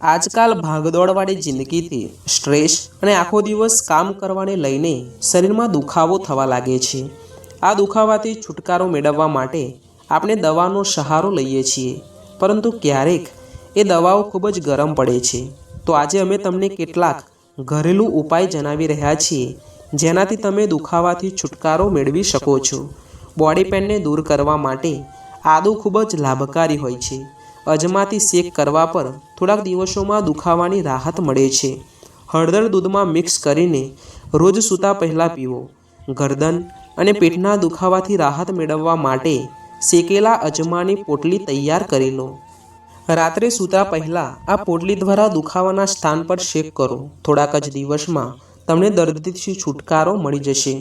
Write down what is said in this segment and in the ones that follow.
આજકાલ ભાગદોડવાળી જિંદગીથી સ્ટ્રેસ અને આખો દિવસ કામ કરવાને લઈને શરીરમાં દુખાવો થવા લાગે છે। આ દુખાવાથી છુટકારો મેળવવા માટે આપણે દવાનો સહારો લઈએ છીએ, પરંતુ ક્યારેક એ દવાઓ ખૂબ જ ગરમ પડે છે। તો આજે અમે તમને કેટલાક ઘરેલું ઉપાય જણાવી રહ્યા છીએ, જેનાથી તમે દુખાવાથી છુટકારો મેળવી શકો છો। બોડી પેઇનને દૂર કરવા માટે આદુ ખૂબ જ લાભકારી હોય છે। અજમાથી શેક કરવા પર થોડાક દિવસોમાં દુખાવાની રાહત મળે છે। હળદર દૂધમાં મિક્સ કરીને રોજ સૂતા પહેલાં પીવો। ગરદન અને પેટના દુખાવાથી રાહત મેળવવા માટે શેકેલા અજમાની પોટલી તૈયાર કરી લો। રાત્રે સૂતા પહેલાં આ પોટલી દ્વારા દુખાવાના સ્થાન પર શેક કરો। થોડાક જ દિવસમાં તમને દર્દથી છુટકારો મળી જશે।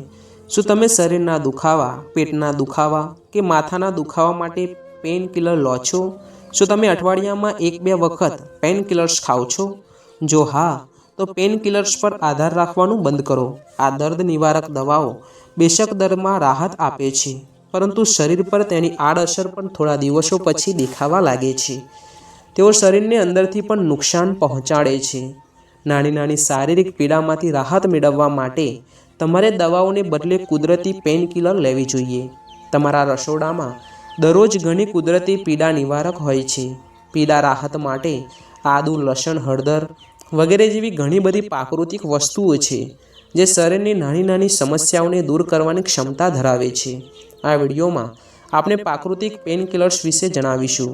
શું તમે શરીરના દુખાવા, પેટના દુખાવા કે માથાના દુખાવા માટે પેઇન કિલર લો છો? શું તમે અઠવાડિયામાં 1-2 વખત પેઇન કિલર્સ ખાઓ છો? જો હા, તો પેઇન કિલર્સ પર આધાર રાખવાનું બંધ કરો। આ દર્દ નિવારક દવાઓ બેશક દર્દમાં રાહત આપે છે, પરંતુ શરીર પર તેની આડઅસર પણ થોડા દિવસો પછી દેખાવા લાગે છે। તેઓ શરીરને અંદરથી પણ નુકસાન પહોંચાડે છે। નાની નાની શારીરિક પીડામાંથી રાહત મેળવવા માટે તમારે દવાઓને બદલે કુદરતી પેઇન કિલર લેવી જોઈએ। તમારા રસોડામાં દરરોજ ઘણી કુદરતી પીડા નિવારક હોય છે। પીડા રાહત માટે આદુ, લસણ, હળદર વગેરે જેવી ઘણી બધી પ્રાકૃતિક વસ્તુઓ છે, જે શરીરની નાની નાની સમસ્યાઓને દૂર કરવાની ક્ષમતા ધરાવે છે। આ વિડીયોમાં આપણે પ્રાકૃતિક પેઇન કિલર્સ વિશે જણાવીશું,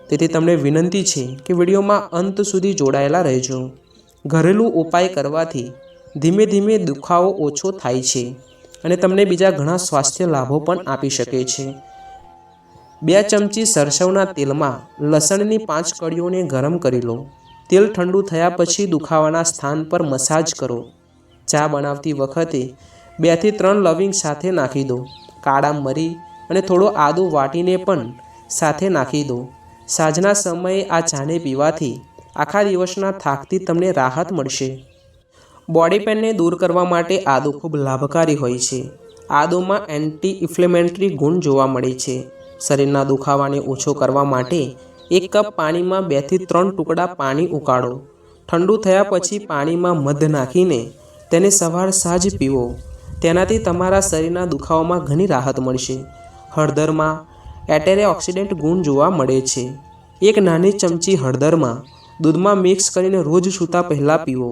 તેથી તમને વિનંતી છે કે વિડીયોમાં અંત સુધી જોડાયેલા રહેજો। ઘરેલું ઉપાય કરવાથી ધીમે ધીમે દુખાવો ઓછો થાય છે અને તમને બીજા ઘણા સ્વાસ્થ્ય લાભો પણ આપી શકે છે। 2 ચમચી સરસવના તેલમાં લસણની 5 કળીઓને ગરમ કરી લો। તેલ ઠંડુ થયા પછી દુખાવાના સ્થાન પર મસાજ કરો। ચા બનાવતી વખતે 2 થી 3 લવિંગ સાથે નાખી દો। કાળા મરી અને થોડો આદુ વાટીને પણ સાથે નાખી દો। સાંજના સમયે આ ચાને પીવાથી આખા દિવસના થાકથી તમને રાહત મળશે। બોડી પેઇનને દૂર કરવા માટે આદુ ખૂબ લાભકારી હોય છે। આદુમાં એન્ટી ઇન્ફ્લેમેટરી ગુણ જોવા મળે છે। શરીરના દુખાવાને ઓછો કરવા માટે 1 કપ પાણીમાં 2 થી 3 ટુકડા પાણી ઉકાળો। ઠંડુ થયા પછી પાણીમાં મધ નાખીને તેને સવાર સાંજ પીવો। તેનાથી તમારા શરીરના દુખાવામાં ઘણી રાહત મળશે। હળદરમાં એન્ટીઓક્સિડન્ટ ગુણ જોવા મળે છે। 1 નાની ચમચી હળદરમાં દૂધમાં મિક્સ કરીને રોજ સૂતા પહેલાં પીવો।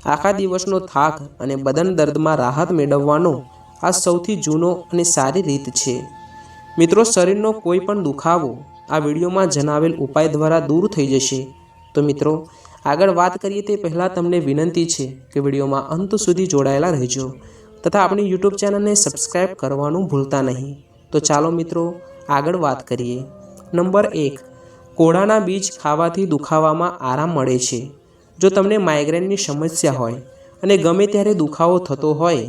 આખા દિવસનો થાક અને બદન દર્દમાં રાહત મેળવવાનો આ સૌથી જૂનો અને સારી રીત છે। મિત્રો, શરીરનો કોઈ પણ દુખાવો આ વિડીયોમાં જણાવેલ ઉપાય દ્વારા દૂર થઈ જશે। તો મિત્રો, આગળ વાત કરીએ તે પહેલાં તમને વિનંતી છે કે વિડીયોમાં અંત સુધી જોડાયેલા રહેજો તથા આપણી YouTube ચેનલને સબસ્ક્રાઈબ કરવાનું ભૂલતા નહીં। તો ચાલો મિત્રો, આગળ વાત કરીએ। નંબર 1, કોળાના બીજ ખાવાથી દુખાવામાં આરામ મળે છે। જો તમને માઇગ્રેનની સમસ્યા હોય અને ગમે ત્યારે દુખાવો થતો હોય,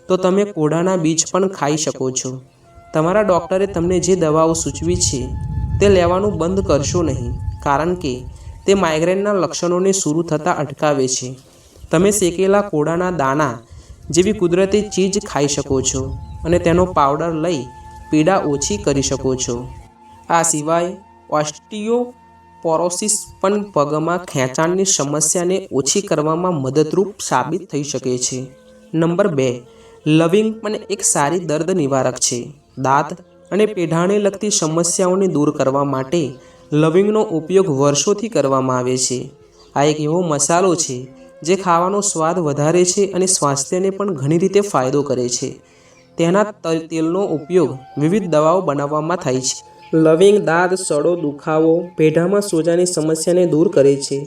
તો તમે કોળાના બીજ પણ ખાઈ શકો છો। તમારા ડૉક્ટરે તમને જે દવાઓ સૂચવી છે તે લેવાનું બંધ કરશો નહીં, કારણ કે તે માઇગ્રેનના લક્ષણોને શરૂ થતાં અટકાવે છે। તમે શેકેલા કોળાના દાણા જેવી કુદરતી ચીજ ખાઈ શકો છો અને તેનો પાવડર લઈ પીડા ઓછી કરી શકો છો। આ સિવાય ઓસ્ટિયોપોરોસિસ પણ પગમાં ખેંચાણની સમસ્યાને ઓછી કરવામાં મદદરૂપ સાબિત થઈ શકે છે। નંબર 2, લવિંગ પણ એક સારી દર્દ નિવારક છે। દાંત અને પેઢાને લગતી સમસ્યાઓને દૂર કરવા માટે લવિંગનો ઉપયોગ વર્ષોથી કરવામાં આવે છે। આ એક એવો મસાલો છે જે ખાવાનો સ્વાદ વધારે છે અને સ્વાસ્થ્યને પણ ઘણી રીતે ફાયદો કરે છે। તેના તેલનો ઉપયોગ વિવિધ દવાઓ બનાવવામાં થાય છે। લવિંગ દાંત સડો, દુખાવો, પેઢામાં સોજાની સમસ્યાને દૂર કરે છે।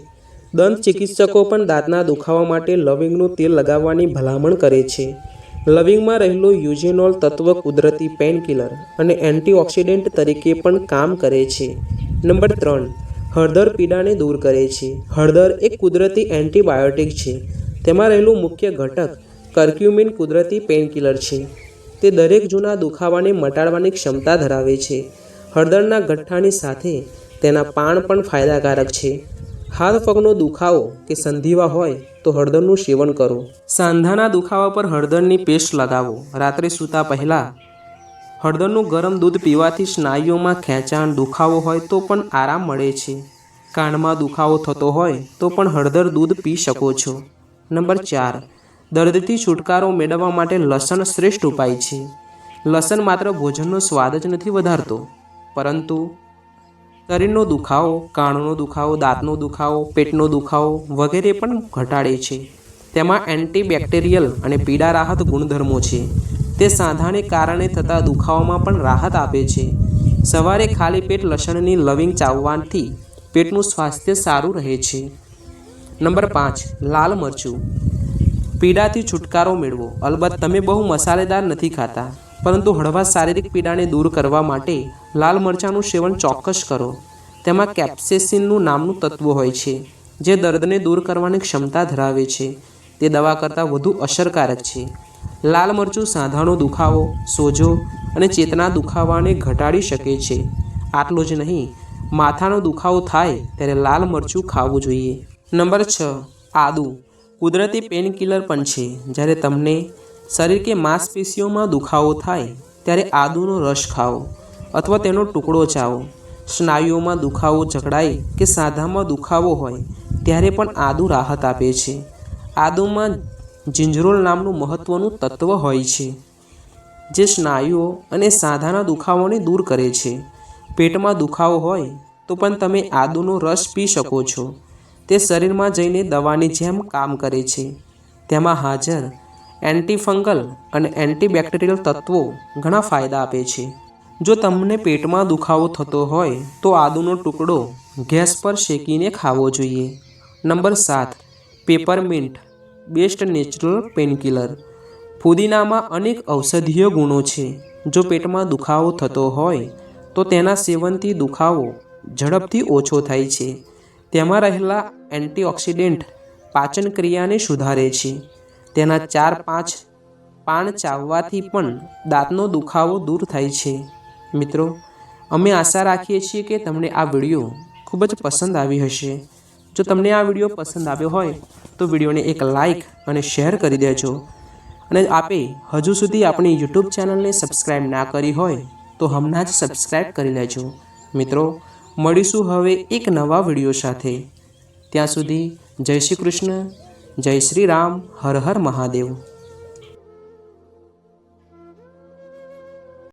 દંત ચિકિત્સકો પણ દાંતના દુખાવા માટે લવિંગનું તેલ લગાવવાની ભલામણ કરે છે। લવિંગમાં રહેલું યુજેનોલ તત્વ કુદરતી પેઇનકિલર અને એન્ટીઓક્સિડન્ટ તરીકે પણ કામ કરે છે। નંબર 3, હળદર પીડાને દૂર કરે છે। હળદર એક કુદરતી એન્ટીબાયોટિક છે। તેમાં રહેલું મુખ્ય ઘટક કર્ક્યુમિન કુદરતી પેઇનકિલર છે। તે દરેક જૂના દુખાવાને મટાડવાની ક્ષમતા ધરાવે છે। હળદરના ગઠ્ઠાની સાથે તેના પાન પણ ફાયદાકારક છે। હાથ પગનો દુખાવો કે સંધિવા હોય તો હળદરનું સેવન કરો। સાંધાના દુખાવા પર હળદરની પેસ્ટ લગાવો। રાત્રે સૂતા પહેલાં હળદરનું ગરમ દૂધ પીવાથી સ્નાયુઓમાં ખેંચાણ, દુખાવો હોય તો પણ આરામ મળે છે। કાનમાં દુખાવો થતો હોય તો પણ હળદર દૂધ પી શકો છો. નંબર 4, દર્દથી છુટકારો મેળવવા માટે લસણ શ્રેષ્ઠ ઉપાય છે. લસણ માત્ર ભોજનનો સ્વાદ જ નથી વધારતો, પરંતુ શરીરનો દુખાવો, કાનનો દુખાવો, દાંતનો દુખાવો, પેટનો દુખાવો વગેરે પણ ઘટાડે છે. તેમાં એન્ટીબેક્ટેરિયલ અને પીડા રાહત ગુણધર્મો છે. તે સાંધાને કારણે થતા દુખાવામાં પણ રાહત આપે છે. સવારે ખાલી પેટ લસણની લવિંગ ચાવવાથી પેટનું સ્વાસ્થ્ય સારું રહે છે. નંબર 5, લાલ મરચું. પીડાથી છુટકારો મેળવો. અલબત્ત તમે બહુ મસાલેદાર નથી ખાતા, પરંતુ હળવા શારીરિક પીડાને દૂર કરવા માટે લાલ મરચાંનું સેવન ચોક્કસ કરો. તેમાં કેપ્સેસિનનું નામનું તત્વ હોય છે, જે દર્દને દૂર કરવાની ક્ષમતા ધરાવે છે. તે દવા કરતાં વધુ અસરકારક છે. લાલ મરચું સાંધાનો દુખાવો, સોજો અને ચેતના દુખાવાને ઘટાડી શકે છે. આટલું જ નહીં, માથાનો દુખાવો થાય ત્યારે લાલ મરચું ખાવું જોઈએ. નંબર 6, આદુ. કુદરતી પેનકિલર પણ છે. જ્યારે તમને શરીર કે માંસપેશીઓમાં દુખાવો થાય ત્યારે આદુનો રસ ખાઓ અથવા તેનો ટુકડો ચાવો. સ્નાયુઓમાં દુખાવો જકડાય કે સાંધામાં દુખાવો હોય ત્યારે પણ આદુ રાહત આપે છે. આદુમાં જિંજરોલ નામનું મહત્ત્વનું તત્વ હોય છે, જે સ્નાયુઓ અને સાંધાના દુખાવાને દૂર કરે છે. પેટમાં દુખાવો હોય તો પણ તમે આદુનો રસ પી શકો છો. તે શરીરમાં જઈને દવાની જેમ કામ કરે છે. તેમાં હાજર એન્ટીફંગલ અને એન્ટીબેક્ટેરિયલ તત્વો ઘણા ફાયદા આપે છે. જો તમને પેટમાં દુખાવો થતો હોય તો આદુનો ટુકડો ગેસ પર શેકીને ખાવો જોઈએ. Number 7, peppermint. Best natural painkiller. ફુદીનામાં અનેક ઔષધીય ગુણો છે. જો પેટમાં દુખાવો થતો હોય તો તેના સેવનથી દુખાવો ઝડપથી ઓછો થાય છે. તેમાં રહેલા એન્ટીઓક્સિડન્ટ પાચન ક્રિયાને સુધારે છે. તેના 4-5 પાન ચાવવાથી પણ દાંતનો દુખાવો દૂર થાય છે. મિત્રો, અમે આશા રાખીએ છીએ કે તમને આ વિડીયો ખૂબ જ પસંદ આવી હશે. જો તમને આ વિડીયો પસંદ આવ્યો હોય તો વિડીયોને એક લાઇક અને શેર કરી દેજો. અને આપે હજુ સુધી આપણી યુટ્યુબ ચેનલને સબસ્ક્રાઈબ ના કરી હોય તો હમણાં જ સબસ્ક્રાઈબ કરી લેજો. મિત્રો, મળીશું હવે એક નવા વિડીયો સાથે. ત્યાં સુધી જય શ્રી કૃષ્ણ, જય શ્રી રામ, હર હર મહાદેવ.